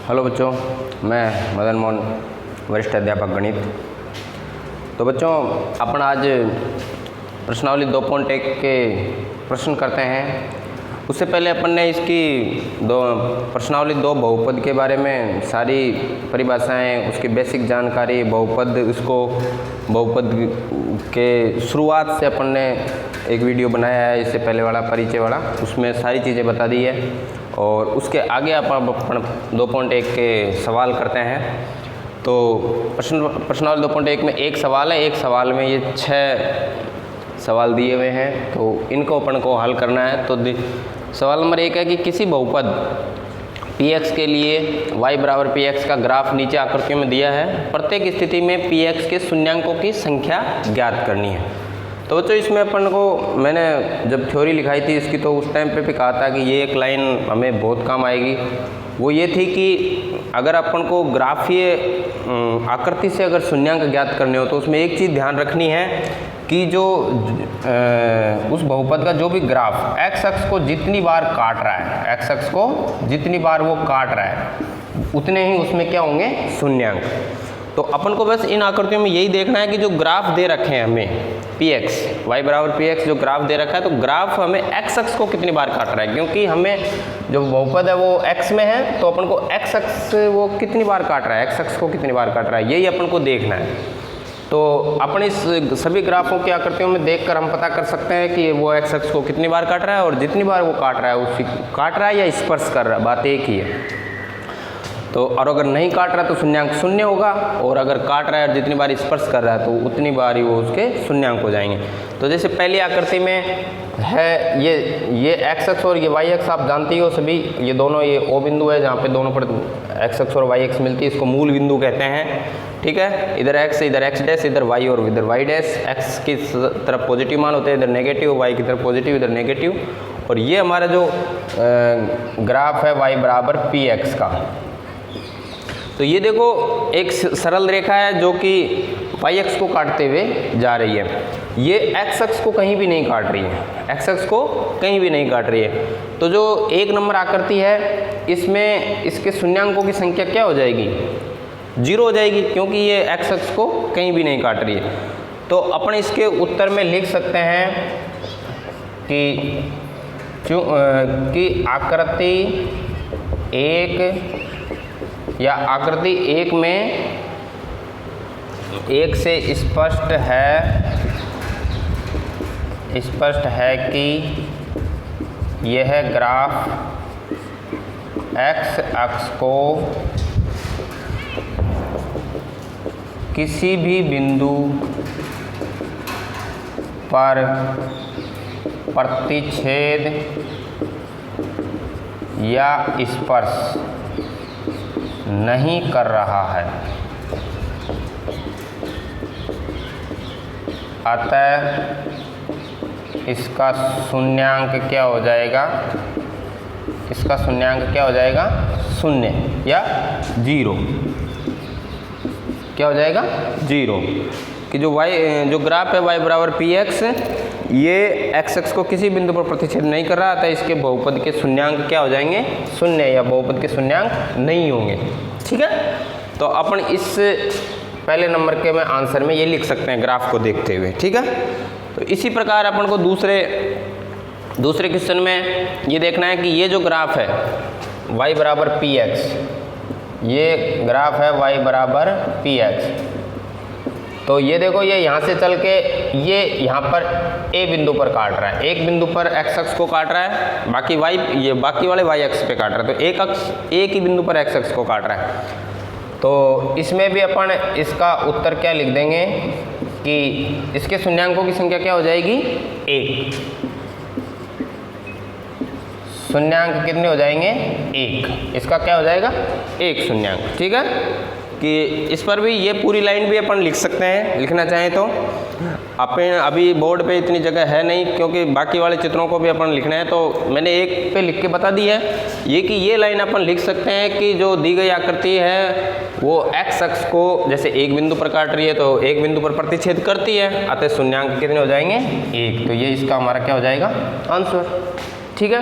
Hello बच्चों, मैं मदन मोहन, वरिष्ठ अध्यापक गणित। तो बच्चों, अपन आज प्रश्नावली 2.1 के प्रश्न करते हैं। उससे पहले अपन ने इसकी प्रश्नावली 2 बहुपद के बारे में सारी परिभाषाएं, उसकी बेसिक जानकारी, बहुपद, उसको बहुपद के शुरुआत से अपन ने एक वीडियो बनाया है, इससे पहले वाला परिचय वाला, उसमें सारी चीज़ें बता दी है। और उसके आगे अपन 2.1 के सवाल करते हैं। तो प्रश्नावली 2.1 में एक सवाल है, एक सवाल में ये 6 सवाल दिए हुए हैं, तो इनको अपन को हल करना है। तो सवाल नंबर 1 है कि किसी बहुपद px के लिए y बराबर px का ग्राफ नीचे आकृतियों में दिया है। प्रत्येक स्थिति में px के शून्यांकों की संख्या ज्ञात करनी है। तो बच्चों, इसमें अपन को मैंने जब थ्योरी लिखाई थी इसकी, तो उस टाइम पे भी कहा था कि ये एक लाइन हमें बहुत काम आएगी। वो ये थी कि अगर अपन को ग्राफीय आकृति से अगर शून्यांक ज्ञात करने हो तो उसमें एक चीज़ ध्यान रखनी है कि जो उस बहुपद का जो भी ग्राफ एक्स अक्ष को जितनी बार काट रहा है, एक्स अक्ष को जितनी बार वो काट रहा है, उतने ही उसमें क्या होंगे, शून्यांक। तो अपन को बस इन आकृतियों में यही देखना है कि जो ग्राफ दे रखे हैं हमें px, y बराबर px जो ग्राफ दे रखा है, तो ग्राफ हमें x अक्ष को कितनी बार काट रहा है, क्योंकि हमें जो बहुपद है वो x में है, तो अपन को x अक्ष वो कितनी बार काट रहा है, x अक्ष को कितनी बार काट रहा है, यही अपन को देखना है। तो अपन इस सभी ग्राफों की आकृतियों में देखकर हम पता कर सकते हैं कि वो x अक्ष को कितनी बार काट रहा है, और जितनी बार वो काट रहा है उसी काट रहा है या स्पर्श कर रहा है, बात एक ही है। तो और अगर नहीं काट रहा तो शून्यांक 0 होगा, और अगर काट रहा है और जितनी बार स्पर्श कर रहा है तो उतनी बार ही वो उसके शून्यांक हो जाएंगे। तो जैसे पहली आकृति में है ये x अक्ष और ये y अक्ष, आप जानती हो सभी, ये दोनों ये O बिंदु है जहाँ पे दोनों पर x अक्ष और y अक्ष मिलती है, इसको मूल बिंदु कहते हैं। ठीक है, इधर x, इधर x डैश, इधर y और इधर y डैश। x की तरफ पॉजिटिव मान होते हैं, इधर नेगेटिव, y की तरफ पॉजिटिव, इधर नेगेटिव। और ये हमारा जो ग्राफ है y बराबर px का। तो ये देखो एक सरल रेखा है जो कि y अक्ष को काटते हुए जा रही है। ये x अक्ष को कहीं भी नहीं काट रही है, x अक्ष को कहीं भी नहीं काट रही है। तो जो 1 नंबर आकृति है, इसमें इसके शून्यांकों की संख्या क्या हो जाएगी, 0 हो जाएगी, क्योंकि ये x अक्ष को कहीं भी नहीं काट रही है। तो अपन इसके उत्तर में लिख सकते हैं कि आकृति 1 या आकृति 1 में 1 से स्पष्ट है कि यह ग्राफ x अक्ष को किसी भी बिंदु पर प्रतिच्छेद या स्पर्श नहीं कर रहा है, अतः इसका शून्यांक क्या हो जाएगा, इसका शून्यांक क्या हो जाएगा, 0 या 0। क्या हो जाएगा, 0। कि जो ग्राफ है y बराबर px, ये x अक्ष को किसी बिंदु पर प्रतिच्छेद नहीं कर रहा था, इसके बहुपद के शून्यांक क्या हो जाएंगे, 0, या बहुपद के शून्यांक नहीं होंगे। ठीक है, तो अपन इस पहले नंबर के में आंसर में ये लिख सकते हैं ग्राफ को देखते हुए। ठीक है, तो इसी प्रकार अपन को दूसरे क्वेश्चन में ये देखना है कि ये जो ग्राफ है y बराबर px, ये ग्राफ है y बराबर px। तो ये देखो, ये यहाँ से चल के ये यहाँ पर a बिंदु पर काट रहा है, एक बिंदु पर x अक्ष को काट रहा है, बाकी बाकी वाले y अक्ष पे काट रहा है। तो एक ही बिंदु पर x अक्ष को काट रहा है। तो इसमें भी अपन इसका उत्तर क्या लिख देंगे कि इसके शून्यांकों की संख्या क्या हो जाएगी, 1। शून्यांक कितने हो जाएंगे, 1। इसका क्या हो जाएगा, 1 शून्यांक। ठीक है, कि इस पर भी ये पूरी लाइन भी अपन लिख सकते हैं, लिखना चाहें तो। अपन अभी बोर्ड पे इतनी जगह है नहीं, क्योंकि बाकी वाले चित्रों को भी अपन लिखना है, तो मैंने एक पे लिख के बता दी है ये कि ये लाइन अपन लिख सकते हैं कि जो दी गई आकृति है वो x अक्ष को जैसे एक बिंदु पर काट रही है, तो एक बिंदु पर प्रतिच्छेद करती है, अतः शून्यांक कितने हो जाएंगे, 1। तो ये इसका हमारा क्या हो जाएगा, आंसर। ठीक है,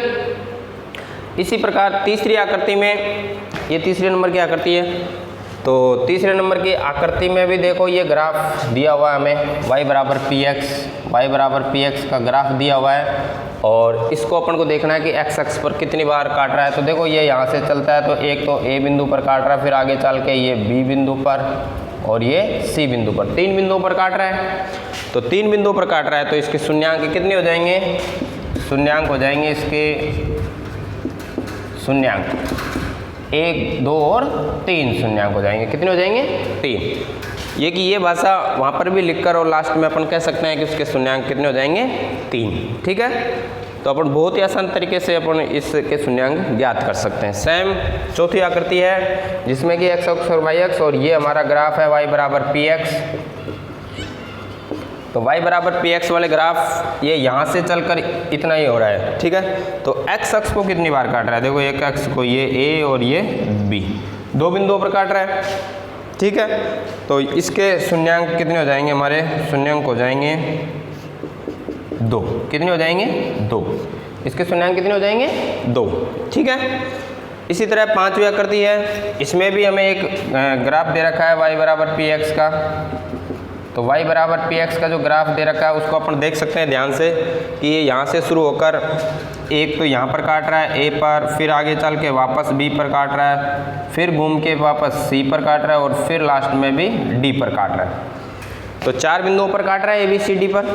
इसी प्रकार तीसरी आकृति में, ये तीसरे नंबर की आकृति है, तो तीसरे नंबर की आकृति में भी देखो ये ग्राफ दिया हुआ है हमें y बराबर पी एक्स का ग्राफ दिया हुआ है, और इसको अपन को देखना है कि x अक्ष पर कितनी बार काट रहा है। तो देखो ये यहाँ से चलता है, तो एक तो A बिंदु पर काट रहा है, फिर आगे चल के ये B बिंदु पर और ये C बिंदु पर, 3 बिंदुओं पर काट रहा है। तो 3 बिंदुओं पर काट रहा है, तो इसके शून्यांक कितने हो जाएंगे, शून्यांक हो जाएंगे इसके शून्यांक 1, 2 और 3 शून्यांक हो जाएंगे। कितने हो जाएंगे, 3। ये कि ये भाषा वहाँ पर भी लिखकर और लास्ट में अपन कह सकते हैं कि उसके शून्यांक कितने हो जाएंगे, 3। ठीक है, तो अपन बहुत ही आसान तरीके से अपन इसके शून्यांक ज्ञात कर सकते हैं। सेम चौथी आकृति है जिसमें कि x अक्ष और y अक्ष, और ये हमारा ग्राफ है y बराबर पी एक्स। तो y बराबर पी एक्स वाले ग्राफ ये यहाँ से चलकर इतना ही हो रहा है। ठीक है, तो x अक्ष को कितनी बार काट रहा है, देखो एक अक्ष को ये a और ये b, 2 बिंदुओं पर काट रहा है। ठीक है, तो इसके शून्यांक कितने हो जाएंगे, हमारे शून्यांक हो जाएंगे 2। कितने हो जाएंगे, 2। इसके शून्यांक कितने हो जाएंगे, 2। ठीक है, इसी तरह पांचवी आकृति है, इसमें भी हमें एक ग्राफ दे रखा है y बराबर पी एक्स का। तो y बराबर पी एक्स का जो ग्राफ दे रखा है उसको अपन देख सकते हैं ध्यान से कि ये यहाँ से शुरू होकर एक तो यहाँ पर काट रहा है A पर, फिर आगे चल के वापस B पर काट रहा है, फिर घूम के वापस C पर काट रहा है, और फिर लास्ट में भी D पर काट रहा है। तो 4 बिंदुओं पर काट रहा है ABCD पर।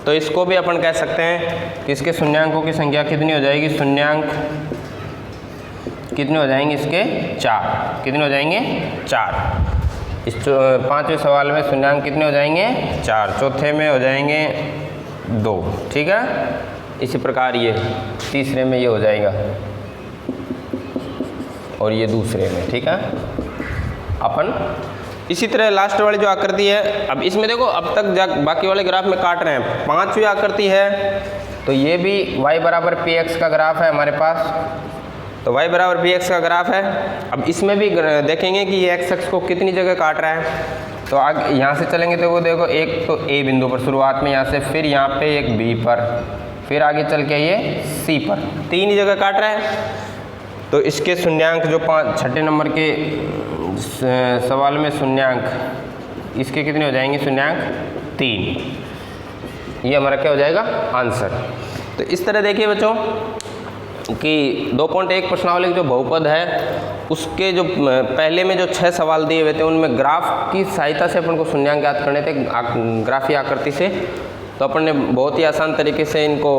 तो इसको भी अपन कह सकते हैं कि इसके शून्यांकों की संख्या कितनी हो जाएगी, शून्यांक कितने हो जाएंगे इसके, 4। कितने हो जाएंगे, 4। इस पांचवें सवाल में शून्यांक कितने हो जाएंगे, 4। चौथे में हो जाएंगे 2। ठीक है, इसी प्रकार ये तीसरे में ये हो जाएगा और ये दूसरे में। ठीक है, अपन इसी तरह लास्ट वाली जो आकृति है, अब इसमें देखो अब तक बाकी वाले ग्राफ में काट रहे हैं। पांचवी आकृति है, तो ये भी y बराबर पी एक्स का ग्राफ है हमारे पास। तो y बराबर पी एक्स का ग्राफ है। अब इसमें भी देखेंगे कि ये x अक्ष को कितनी जगह काट रहा है। तो आगे यहाँ से चलेंगे तो वो देखो एक तो A बिंदु पर शुरुआत में यहाँ से, फिर यहाँ पे एक B पर, फिर आगे चल के ये C पर, 3 ही जगह काट रहा है। तो इसके शून्यांक जो छठे नंबर के सवाल में शून्यांक इसके कितने हो जाएंगे, शून्यांक 3। ये हमारा क्या हो जाएगा, आंसर। तो इस तरह देखिए बच्चों कि 2.1 प्रश्नावली जो बहुपद है उसके जो पहले में जो 6 सवाल दिए हुए थे उनमें ग्राफ की सहायता से अपन को शून्यांक ज्ञात करने थे, ग्राफीय आकृति से। तो अपन ने बहुत ही आसान तरीके से इनको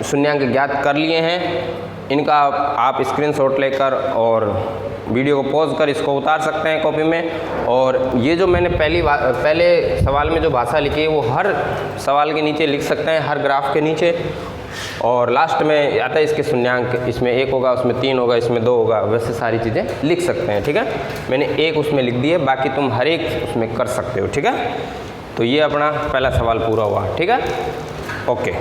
शून्यांक ज्ञात कर लिए हैं। इनका आप स्क्रीनशॉट लेकर और वीडियो को पॉज कर इसको उतार सकते हैं कॉपी में। और ये जो मैंने पहले सवाल में जो भाषा लिखी है वो हर सवाल के नीचे लिख सकते हैं, हर ग्राफ के नीचे। और लास्ट में आता है इसके शून्यांक, इसमें 1 होगा, उसमें 3 होगा, इसमें 2 होगा, वैसे सारी चीज़ें लिख सकते हैं। ठीक है, मैंने एक उसमें लिख दी है, बाकी तुम हर एक उसमें कर सकते हो। ठीक है, तो ये अपना पहला सवाल पूरा हुआ। ठीक है, ओके।